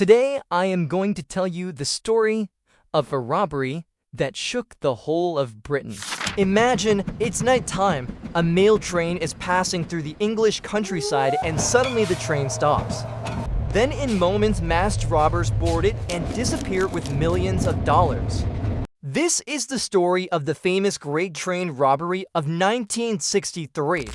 Today, I am going to tell you the story of a robbery that shook the whole of Britain. Imagine it's nighttime, a mail train is passing through the English countryside and suddenly the train stops. Then in moments, masked robbers board it and disappear with millions of dollars. This is the story of the famous Great Train Robbery of 1963.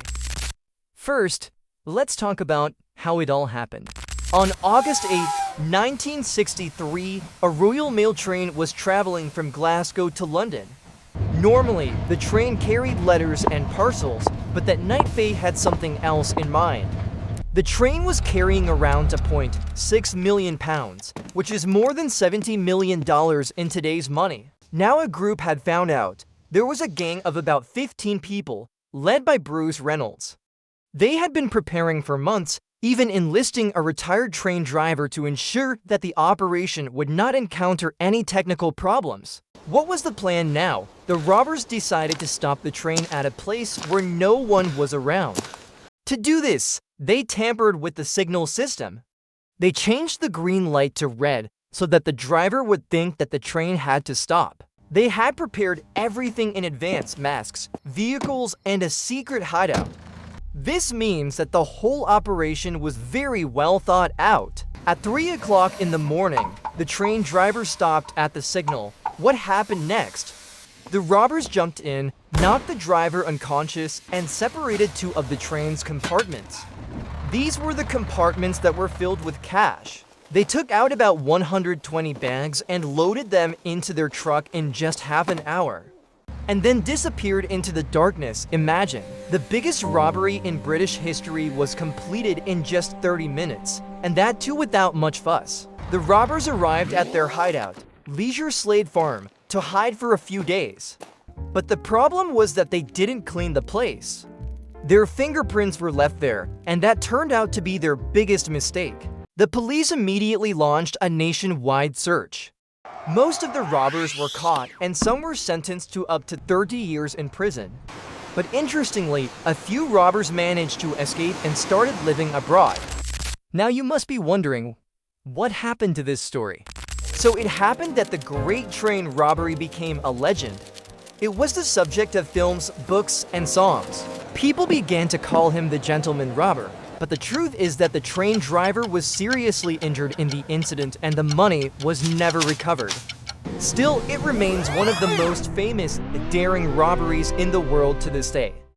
First, let's talk about how it all happened. On August 8, 1963, a Royal Mail train was traveling from Glasgow to London. Normally, the train carried letters and parcels, but that night Fate had something else in mind. The train was carrying around £6 million, which is more than $70 million in today's money. Now a group had found out. There was a gang of about 15 people, led by Bruce Reynolds. They had been preparing for months, even enlisting a retired train driver to ensure that the operation would not encounter any technical problems. What was the plan now? The robbers decided to stop the train at a place where no one was around. To do this, they tampered with the signal system. They changed the green light to red so that the driver would think that the train had to stop. They had prepared everything in advance: masks, vehicles, and a secret hideout. This means that the whole operation was very well thought out. At 3 o'clock in the morning, the train driver stopped at the signal. What happened next? The robbers jumped in, knocked the driver unconscious, and separated two of the train's compartments. These were the compartments that were filled with cash. They took out about 120 bags and loaded them into their truck in just half an hour, and then disappeared into the darkness. Imagine, the biggest robbery in British history was completed in just 30 minutes, and that too without much fuss. The robbers arrived at their hideout, Leisure Slade Farm, to hide for a few days. But the problem was that they didn't clean the place. Their fingerprints were left there, and that turned out to be their biggest mistake. The police immediately launched a nationwide search. Most of the robbers were caught, and some were sentenced to up to 30 years in prison. But interestingly, a few robbers managed to escape and started living abroad. Now you must be wondering, what happened to this story? So it happened that the Great Train Robbery became a legend. It was the subject of films, books, and songs. People began to call him the gentleman robber. But the truth is that the train driver was seriously injured in the incident and the money was never recovered. Still, it remains one of the most famous, daring robberies in the world to this day.